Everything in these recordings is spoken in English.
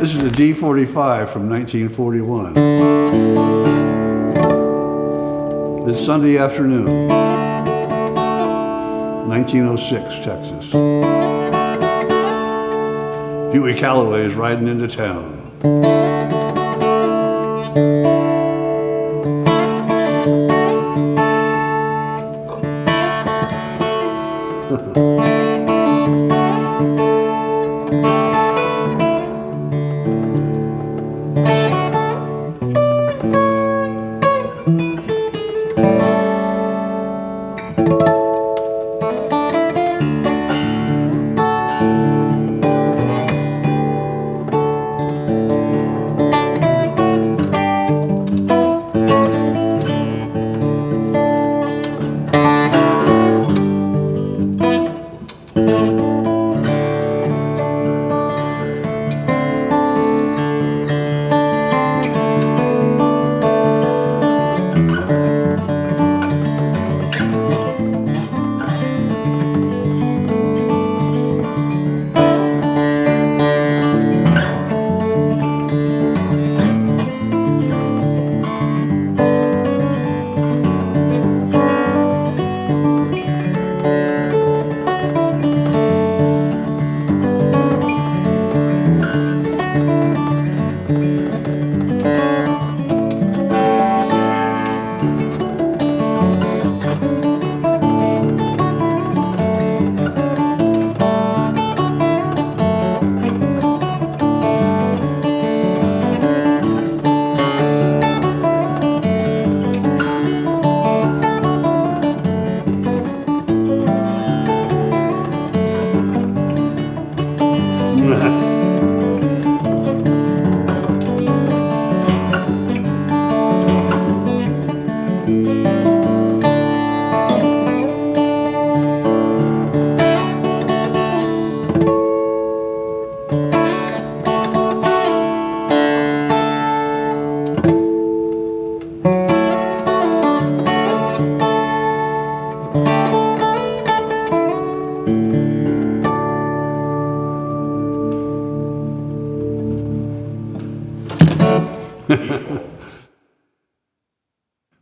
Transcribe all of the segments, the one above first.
This is a D45 from 1941. It's Sunday afternoon, 1906, Texas. Huey Calloway is riding into town.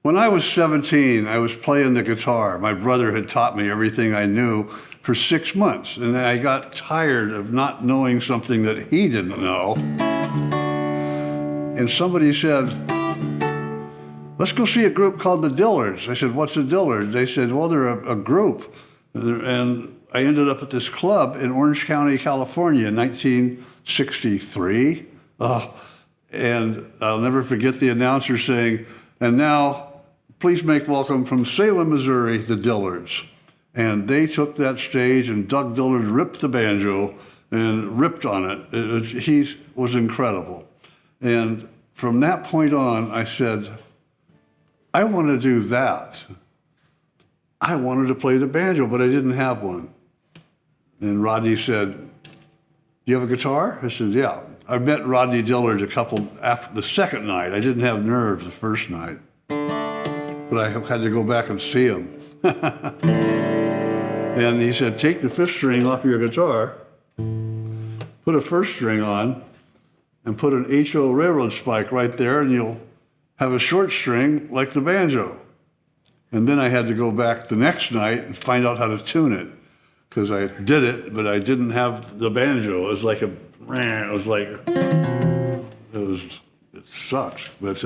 When I was 17, I was playing the guitar. My brother had taught me everything I knew for 6 months, and I got tired of not knowing something that he didn't know. And somebody said, let's go see a group called the Dillards. I said, what's a Dillard? They said, well, they're a group. And I ended up at this club in Orange County, California in 1963. And I'll never forget the announcer saying, and now, please make welcome from Salem, Missouri, the Dillards. And they took that stage, and Doug Dillard ripped the banjo and ripped on it. He was incredible. And from that point on, I said, I want to do that. I wanted to play the banjo, but I didn't have one. And Rodney said, do you have a guitar? I said, yeah. I met Rodney Dillard after the second night. I didn't have nerve the first night, but I had to go back and see him. And he said, take the fifth string off your guitar, put a first string on, and put an HO railroad spike right there, and you'll have a short string like the banjo. And then I had to go back the next night and find out how to tune it, because I did it, but I didn't have the banjo. It sucks. But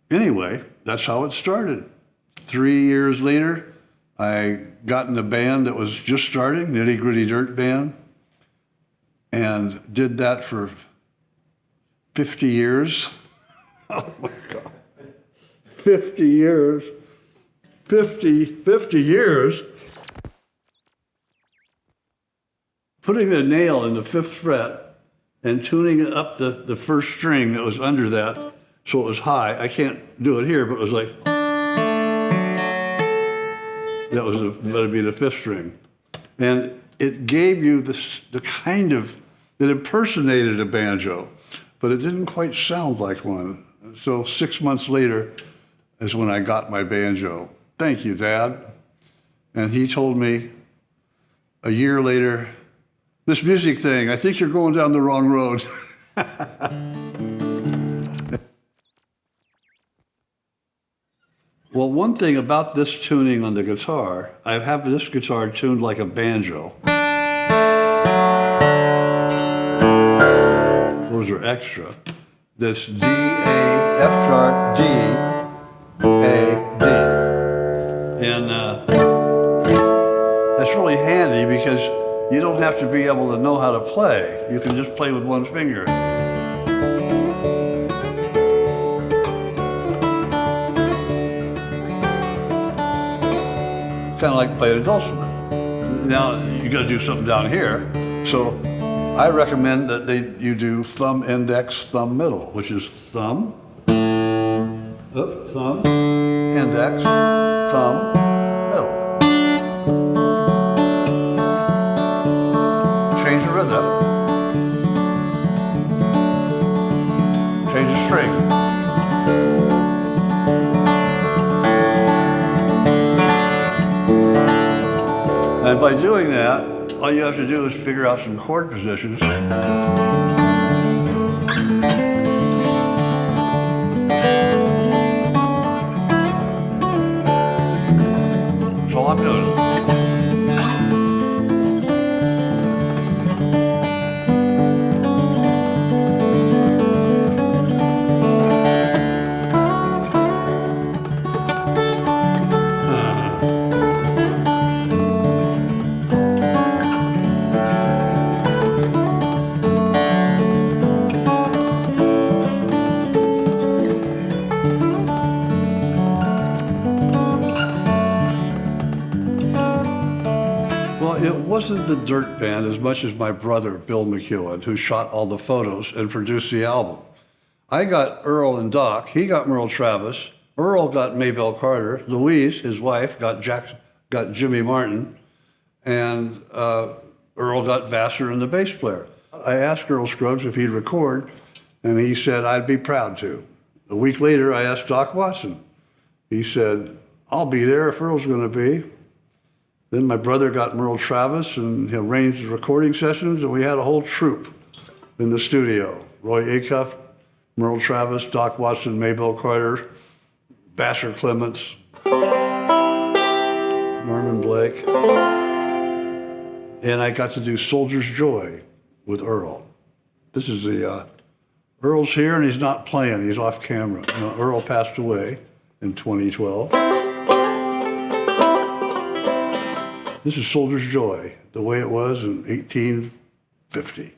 anyway, that's how it started. 3 years later, I got in a band that was just starting, Nitty Gritty Dirt Band, and did that for 50 years. Oh my God. 50 years. 50 years. Putting the nail in the fifth fret and tuning it up the first string that was under that so it was high. I can't do it here, but it was like, that'd be the fifth string. And it gave you the kind of, it impersonated a banjo, but it didn't quite sound like one. So 6 months later is when I got my banjo. Thank you, Dad. And he told me a year later, this music thing, I think you're going down the wrong road. Well, one thing about this tuning on the guitar, I have this guitar tuned like a banjo. Those are extra. This D, A, F sharp, D, A, D. And that's really handy because you don't have to be able to know how to play. You can just play with one finger. Kind of like playing a dulcimer. Now you got to do something down here. So I recommend that you do thumb, index, thumb, middle, which is thumb, thumb, index, thumb, middle. Change the rhythm. Change the string. And by doing that, all you have to do is figure out some chord positions. That's all I'm doing. It wasn't the Dirt Band as much as my brother, Bill McEuen, who shot all the photos and produced the album. I got Earl and Doc. He got Merle Travis. Earl got Maybelle Carter. Louise, his wife, got Jimmy Martin. And Earl got Vassar and the bass player. I asked Earl Scruggs if he'd record, and he said, I'd be proud to. A week later, I asked Doc Watson. He said, I'll be there if Earl's going to be. Then my brother got Merle Travis, and he arranged the recording sessions, and we had a whole troupe in the studio. Roy Acuff, Merle Travis, Doc Watson, Maybelle Carter, Vassar Clements, Norman Blake. And I got to do Soldier's Joy with Earl. This is the, Earl's here, and he's not playing, he's off camera. Earl passed away in 2012. This is Soldier's Joy, the way it was in 1850.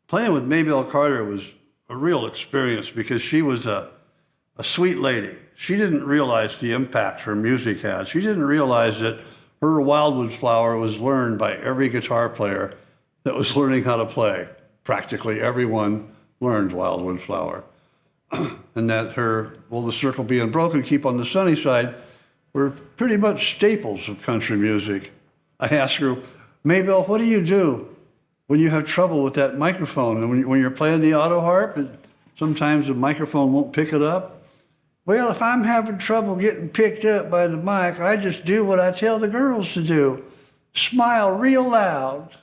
Playing with Maybelle Carter was a real experience because she was a sweet lady. She didn't realize the impact her music had. She didn't realize that her Wildwood Flower was learned by every guitar player that was learning how to play. Practically everyone learned Wildwood Flower. And that her, well, The Circle Being Broken, Keep on the Sunny Side, were pretty much staples of country music. I asked her, Maybelle, what do you do when you have trouble with that microphone? And when you're playing the auto harp, sometimes the microphone won't pick it up. Well, if I'm having trouble getting picked up by the mic, I just do what I tell the girls to do. Smile real loud.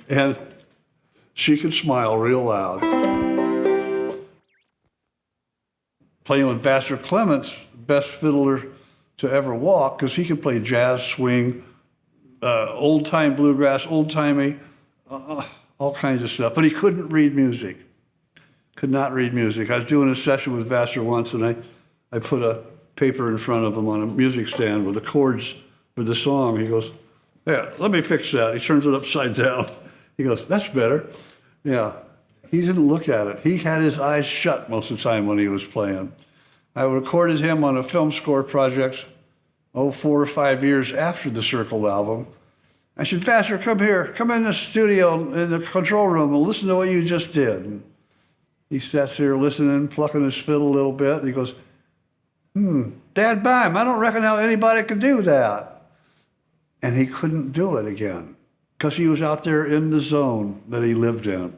And she could smile real loud. Playing with Vassar Clements, best fiddler to ever walk, because he could play jazz, swing, old-time bluegrass, old-timey, all kinds of stuff. But he couldn't read music. Could not read music. I was doing a session with Vassar once, and I put a paper in front of him on a music stand with the chords for the song. He goes, yeah, let me fix that. He turns it upside down. He goes, that's better. Yeah, he didn't look at it. He had his eyes shut most of the time when he was playing. I recorded him on a film score project, 4 or 5 years after the Circle album. I said, Vassar, come here. Come in the studio, in the control room, and listen to what you just did. And he sits here listening, plucking his fiddle a little bit. And he goes, Dad bime, I don't reckon how anybody could do that. And he couldn't do it again because he was out there in the zone that he lived in,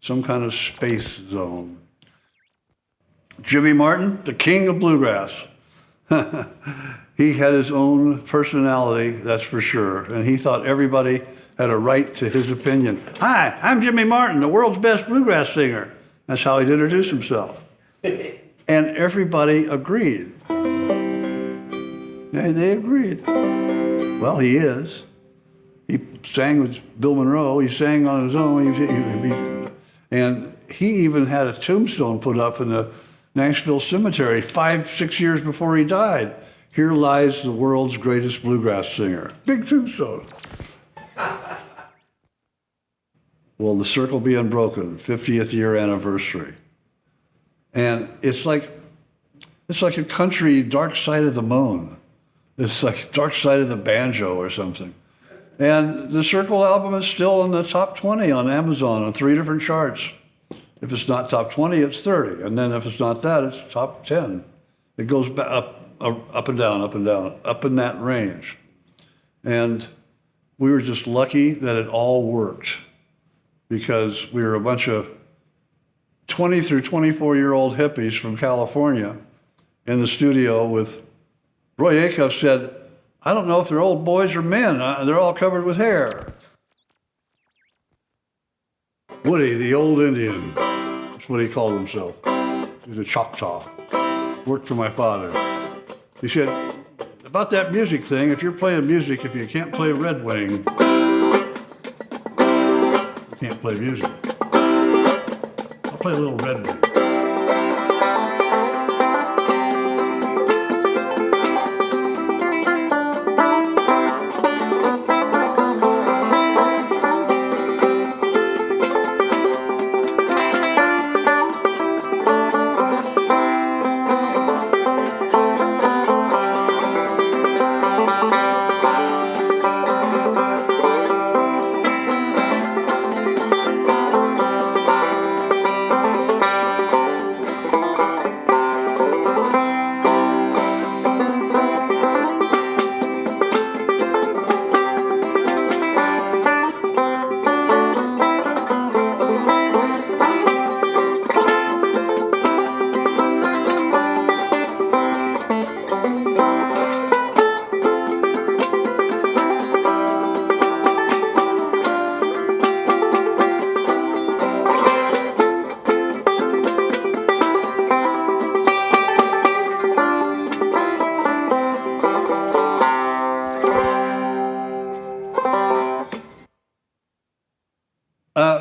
some kind of space zone. Jimmy Martin, the king of bluegrass. He had his own personality, that's for sure, and he thought everybody had a right to his opinion. Hi, I'm Jimmy Martin, the world's best bluegrass singer. That's how he'd introduce himself. And everybody agreed. Yeah, they agreed. Well, he is. He sang with Bill Monroe. He sang on his own. And he even had a tombstone put up in the Nashville Cemetery 5-6 years before he died. Here lies the world's greatest bluegrass singer. Big tombstone. Well, the circle be unbroken, 50th year anniversary. And it's like a country Dark Side of the Moon. It's like Dark Side of the Banjo or something. And the Circle album is still in the top 20 on Amazon on 3 different charts. If it's not top 20, it's 30. And then if it's not that, it's top 10. It goes back up and down, up in that range. And we were just lucky that it all worked because we were a bunch of 20 through 24-year-old hippies from California in the studio with Roy Acuff said, I don't know if they're old boys or men. They're all covered with hair. Woody, the old Indian. That's what he called himself. He was a Choctaw. Worked for my father. He said, about that music thing, if you're playing music, if you can't play Redwing, you can't play music. I'll play a little Redwing.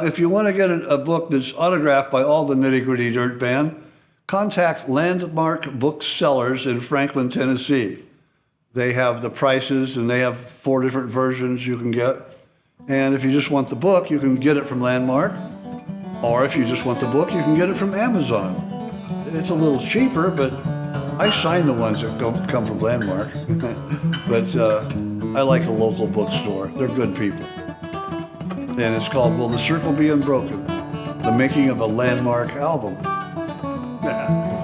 If you want to get a book that's autographed by all the Nitty Gritty Dirt Band, contact Landmark Booksellers in Franklin, Tennessee. They have the prices, and they have 4 different versions you can get. And if you just want the book, you can get it from Landmark. Or if you just want the book, you can get it from Amazon. It's a little cheaper, but I sign the ones that come from Landmark. But I like a local bookstore. They're good people. And it's called Will the Circle Be Unbroken? The Making of a Landmark Album. Yeah.